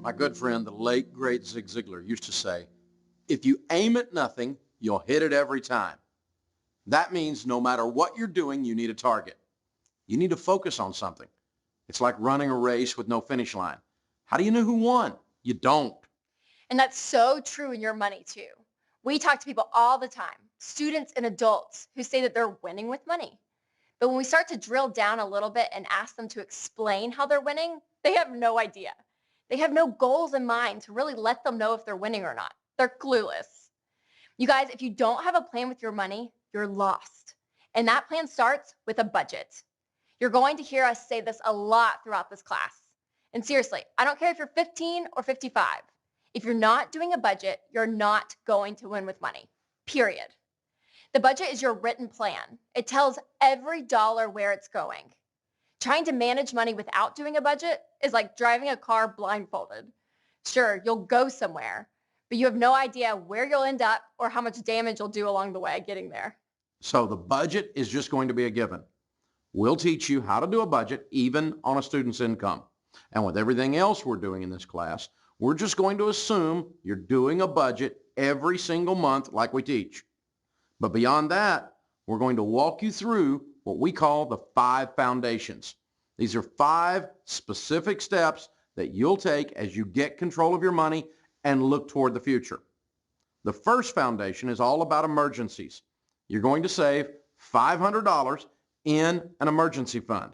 My good friend, the late, great Zig Ziglar used to say, if you aim at nothing, you'll hit it every time. That means no matter what you're doing, you need a target. You need to focus on something. It's like running a race with no finish line. How do you know who won? You don't. And that's so true in your money too. We talk to people all the time, students and adults, who say that they're winning with money. But when we start to drill down a little bit and ask them to explain how they're winning, they have no idea. They have no goals in mind to really let them know if they're winning or not. They're clueless. You guys, if you don't have a plan with your money, you're lost. And that plan starts with a budget. You're going to hear us say this a lot throughout this class. And seriously, I don't care if you're 15 or 55. If you're not doing a budget, you're not going to win with money, period. The budget is your written plan. It tells every dollar where it's going. Trying to manage money without doing a budget is like driving a car blindfolded. Sure, you'll go somewhere, but you have no idea where you'll end up or how much damage you'll do along the way getting there. So the budget is just going to be a given. We'll teach you how to do a budget even on a student's income. And with everything else we're doing in this class, we're just going to assume you're doing a budget every single month like we teach. But beyond that, we're going to walk you through what we call the 5 foundations. These are 5 specific steps that you'll take as you get control of your money and look toward the future. The first foundation is all about emergencies. You're going to save $500 in an emergency fund.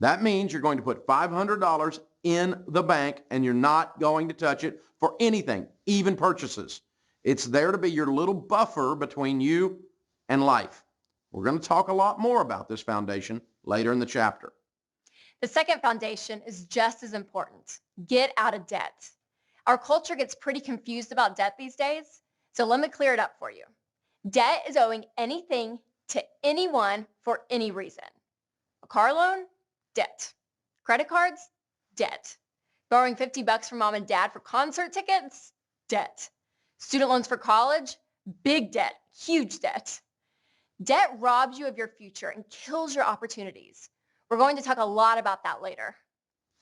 That means you're going to put $500 in the bank and you're not going to touch it for anything, even purchases. It's there to be your little buffer between you and life. We're going to talk a lot more about this foundation later in the chapter. The second foundation is just as important. Get out of debt. Our culture gets pretty confused about debt these days, so let me clear it up for you. Debt is owing anything to anyone for any reason. A car loan? Debt. Credit cards? Debt. Borrowing $50 from mom and dad for concert tickets? Debt. Student loans for college? Big debt. Huge debt. Debt robs you of your future and kills your opportunities. We're going to talk a lot about that later.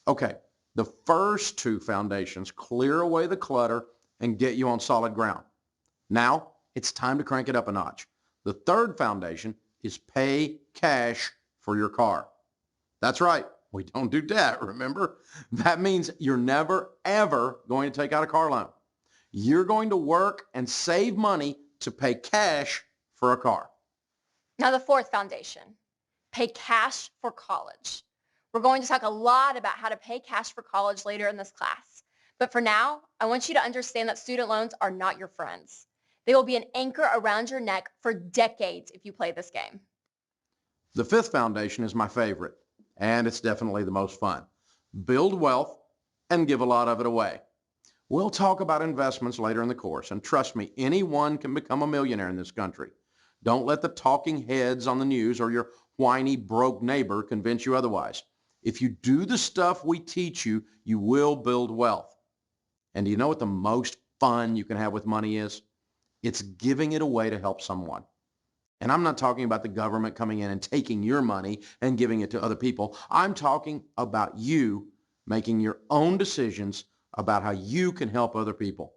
Okay, the first 2 foundations clear away the clutter and get you on solid ground. Now, it's time to crank it up a notch. The third foundation is pay cash for your car. That's right, we don't do debt, remember? That means you're never, ever going to take out a car loan. You're going to work and save money to pay cash for a car. Now the fourth foundation, pay cash for college. We're going to talk a lot about how to pay cash for college later in this class. But for now, I want you to understand that student loans are not your friends. They will be an anchor around your neck for decades if you play this game. The 5th foundation is my favorite, and it's definitely the most fun. Build wealth and give a lot of it away. We'll talk about investments later in the course, and trust me, anyone can become a millionaire in this country. Don't let the talking heads on the news or your whiny, broke neighbor convince you otherwise. If you do the stuff we teach you, you will build wealth. And do you know what the most fun you can have with money is? It's giving it away to help someone. And I'm not talking about the government coming in and taking your money and giving it to other people. I'm talking about you making your own decisions about how you can help other people.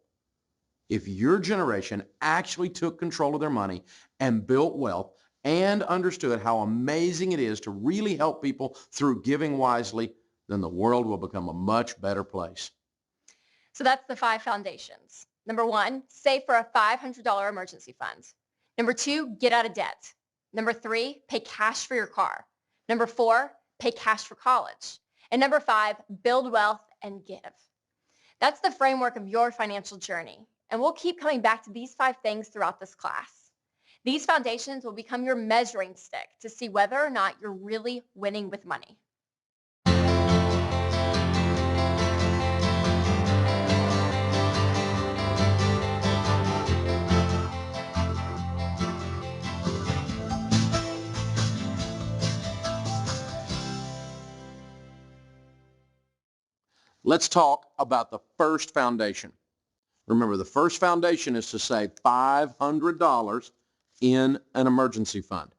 If your generation actually took control of their money and built wealth and understood how amazing it is to really help people through giving wisely, then the world will become a much better place. So that's the 5 foundations. Number 1, save for a $500 emergency fund. Number 2, get out of debt. Number 3, pay cash for your car. Number 4, pay cash for college. And number 5, build wealth and give. That's the framework of your financial journey. And we'll keep coming back to these 5 things throughout this class. These foundations will become your measuring stick to see whether or not you're really winning with money. Let's talk about the first foundation. Remember, the first foundation is to save $500 in an emergency fund.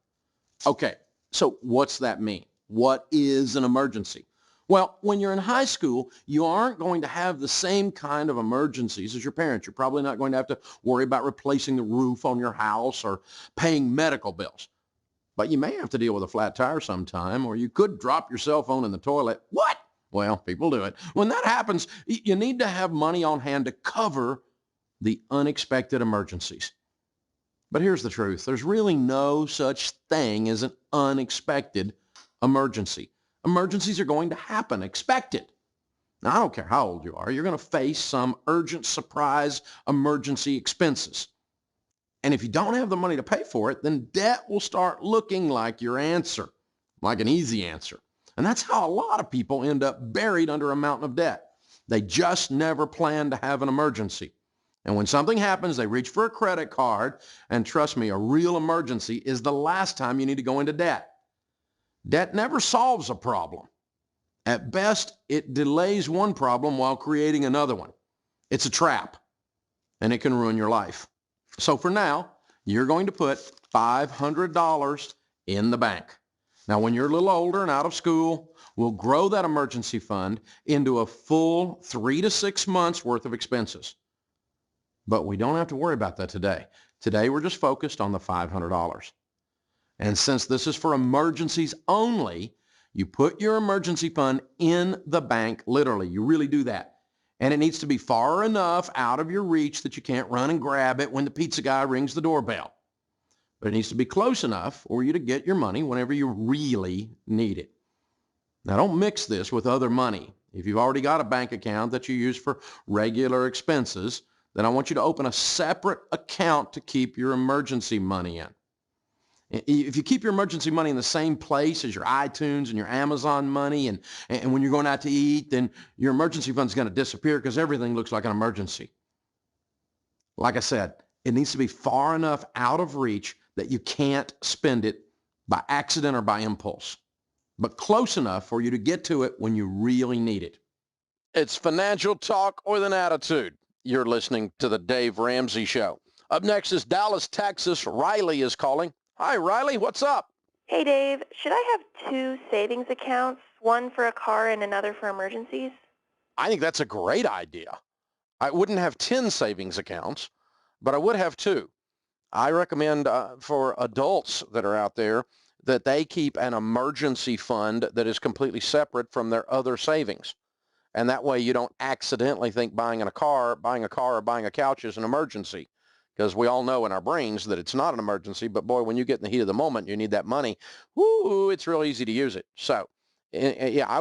Okay, so what's that mean? What is an emergency? Well, when you're in high school, you aren't going to have the same kind of emergencies as your parents. You're probably not going to have to worry about replacing the roof on your house or paying medical bills. But you may have to deal with a flat tire sometime, or you could drop your cell phone in the toilet. What? Well, people do it. When that happens, you need to have money on hand to cover the unexpected emergencies. But here's the truth. There's really no such thing as an unexpected emergency. Emergencies are going to happen. Expect it. Now, I don't care how old you are. You're going to face some urgent surprise emergency expenses. And if you don't have the money to pay for it, then debt will start looking like your answer, like an easy answer. And that's how a lot of people end up buried under a mountain of debt. They just never plan to have an emergency. And when something happens, they reach for a credit card. And trust me, a real emergency is the last time you need to go into debt. Debt never solves a problem. At best, it delays one problem while creating another one. It's a trap, and it can ruin your life. So for now, you're going to put $500 in the bank. Now, when you're a little older and out of school, we'll grow that emergency fund into a full 3 to 6 months worth of expenses. But we don't have to worry about that today. Today, we're just focused on the $500. And since this is for emergencies only, you put your emergency fund in the bank, literally. You really do that. And it needs to be far enough out of your reach that you can't run and grab it when the pizza guy rings the doorbell. But it needs to be close enough for you to get your money whenever you really need it. Now, don't mix this with other money. If you've already got a bank account that you use for regular expenses, then I want you to open a separate account to keep your emergency money in. If you keep your emergency money in the same place as your iTunes and your Amazon money, and when you're going out to eat, then your emergency fund is going to disappear because everything looks like an emergency. Like I said, it needs to be far enough out of reach that you can't spend it by accident or by impulse, but close enough for you to get to it when you really need it. It's financial talk with an attitude. You're listening to the Dave Ramsey Show. Up next is Dallas, Texas. Riley is calling. Hi, Riley. What's up? Hey, Dave. Should I have 2 savings accounts, one for a car and another for emergencies? I think that's a great idea. I wouldn't have 10 savings accounts, but I would have 2. I recommend for adults that are out there that they keep an emergency fund that is completely separate from their other savings. And that way you don't accidentally think buying a car or buying a couch is an emergency. Because we all know in our brains that it's not an emergency, but boy, when you get in the heat of the moment, you need that money. Woo, it's real easy to use it. So, yeah, I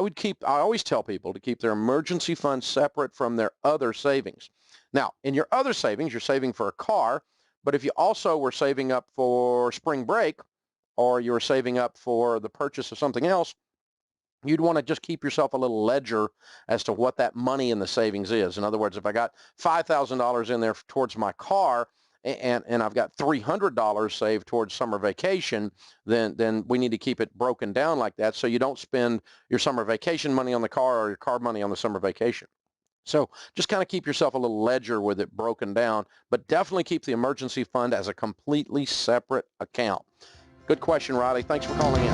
always tell people to keep their emergency fund separate from their other savings. Now, in your other savings, you're saving for a car, but if you also were saving up for spring break or you were saving up for the purchase of something else, you'd want to just keep yourself a little ledger as to what that money in the savings is. In other words, if I got $5,000 in there towards my car, and I've got $300 saved towards summer vacation, then we need to keep it broken down like that so you don't spend your summer vacation money on the car or your car money on the summer vacation. So just kind of keep yourself a little ledger with it broken down, but definitely keep the emergency fund as a completely separate account. Good question, Riley. Thanks for calling in.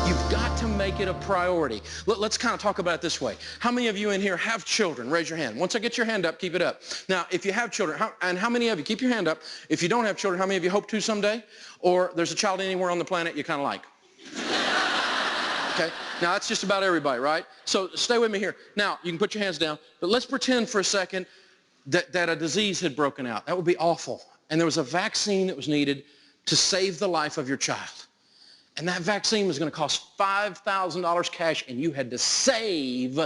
You've got to make it a priority. Let's kind of talk about it this way. How many of you in here have children? Raise your hand. Once I get your hand up, keep it up. Now, if you have children, how many of you, keep your hand up. If you don't have children, how many of you hope to someday? Or there's a child anywhere on the planet you kind of like? Okay, now that's just about everybody, right? So stay with me here. Now, you can put your hands down, but let's pretend for a second that a disease had broken out. That would be awful. And there was a vaccine that was needed to save the life of your child. And that vaccine was going to cost $5,000 cash, and you had to save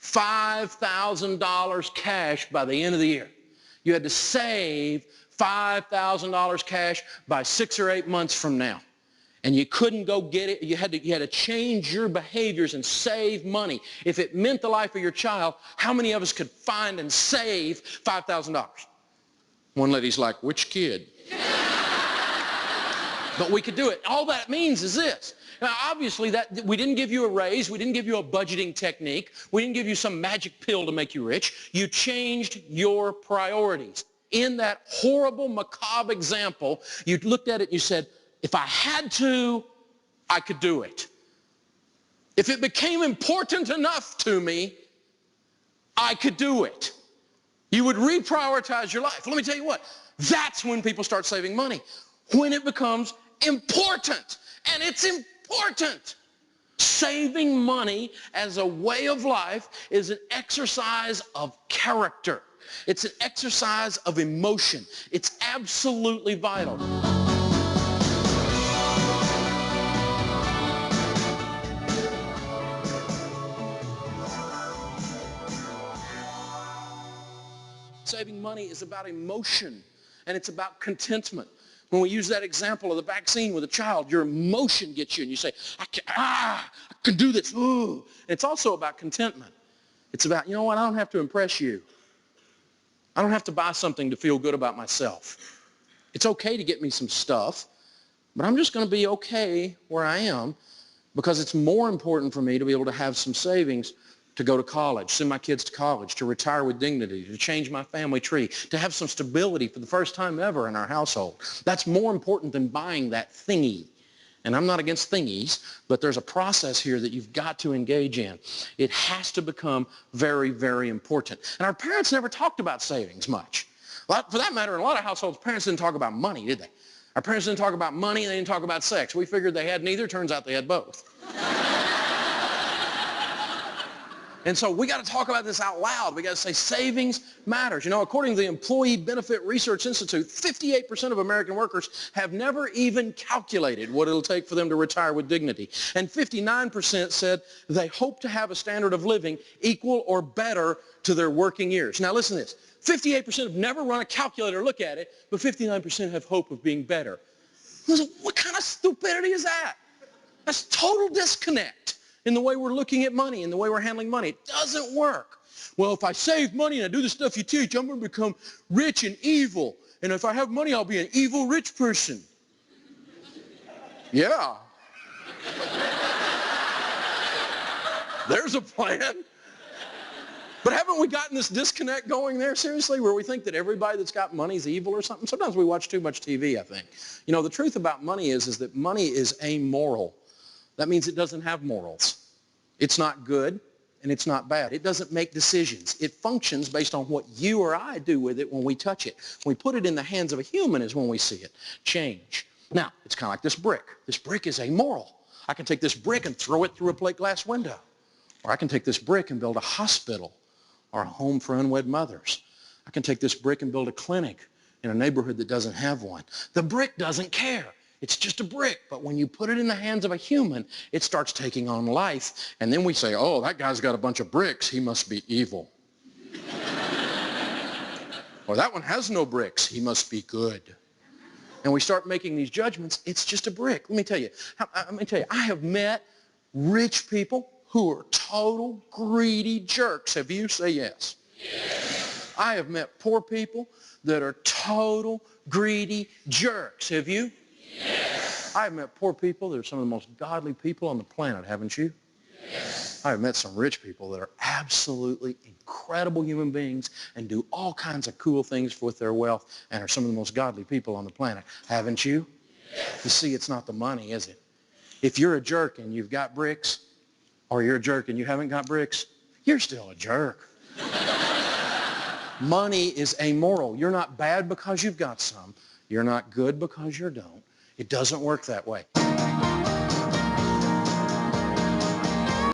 $5,000 cash by the end of the year. You had to save $5,000 cash by 6 or 8 months from now. And you couldn't go get it. You had to change your behaviors and save money. If it meant the life of your child, how many of us could find and save $5,000? One lady's like, which kid? But we could do it. All that means is this. Now, obviously, that we didn't give you a raise. We didn't give you a budgeting technique. We didn't give you some magic pill to make you rich. You changed your priorities. In that horrible, macabre example, you looked at it and you said, if I had to, I could do it. If it became important enough to me, I could do it. You would reprioritize your life. Let me tell you what, that's when people start saving money. When it becomes important. And it's important. Saving money as a way of life is an exercise of character. It's an exercise of emotion. It's absolutely vital. Saving money is about emotion, and it's about contentment. When we use that example of the vaccine with a child, your emotion gets you, and you say, I can do this. Ooh. It's also about contentment. It's about, you know what, I don't have to impress you. I don't have to buy something to feel good about myself. It's okay to get me some stuff, but I'm just going to be okay where I am because it's more important for me to be able to have some savings to go to college, send my kids to college, to retire with dignity, to change my family tree, to have some stability for the first time ever in our household. That's more important than buying that thingy. And I'm not against thingies, but there's a process here that you've got to engage in. It has to become very, very important. And our parents never talked about savings much. For that matter, in a lot of households, parents didn't talk about money, did they? Our parents didn't talk about money, and they didn't talk about sex. We figured they had neither. Turns out they had both. And so we got to talk about this out loud. We got to say savings matters. You know, according to the Employee Benefit Research Institute, 58% of American workers have never even calculated what it'll take for them to retire with dignity. And 59% said they hope to have a standard of living equal or better to their working years. Now listen to this. 58% have never run a calculator or look at it, but 59% have hope of being better. What kind of stupidity is that? That's total disconnect in the way we're looking at money, in the way we're handling money. It doesn't work. Well, if I save money and I do the stuff you teach, I'm going to become rich and evil. And if I have money, I'll be an evil rich person. Yeah. There's a plan. But haven't we gotten this disconnect going there, seriously, where we think that everybody that's got money is evil or something? Sometimes we watch too much TV, I think. You know, the truth about money is that money is amoral. That means it doesn't have morals. It's not good and it's not bad. It doesn't make decisions. It functions based on what you or I do with it when we touch it. When we put it in the hands of a human is when we see it change. Now, it's kind of like this brick. This brick is amoral. I can take this brick and throw it through a plate glass window. Or I can take this brick and build a hospital or a home for unwed mothers. I can take this brick and build a clinic in a neighborhood that doesn't have one. The brick doesn't care. It's just a brick, but when you put it in the hands of a human, it starts taking on life, and then we say, oh, that guy's got a bunch of bricks, he must be evil. Or that one has no bricks, he must be good. And we start making these judgments, it's just a brick. Let me tell you, I have met rich people who are total greedy jerks. Have you? Say yes. Yes. I have met poor people that are total greedy jerks. Have you? Yes. I've met poor people that are some of the most godly people on the planet, haven't you? Yes. I've met some rich people that are absolutely incredible human beings and do all kinds of cool things with their wealth and are some of the most godly people on the planet, haven't you? Yes. You see, it's not the money, is it? If you're a jerk and you've got bricks, or you're a jerk and you haven't got bricks, you're still a jerk. Money is amoral. You're not bad because you've got some. You're not good because you don't. It doesn't work that way.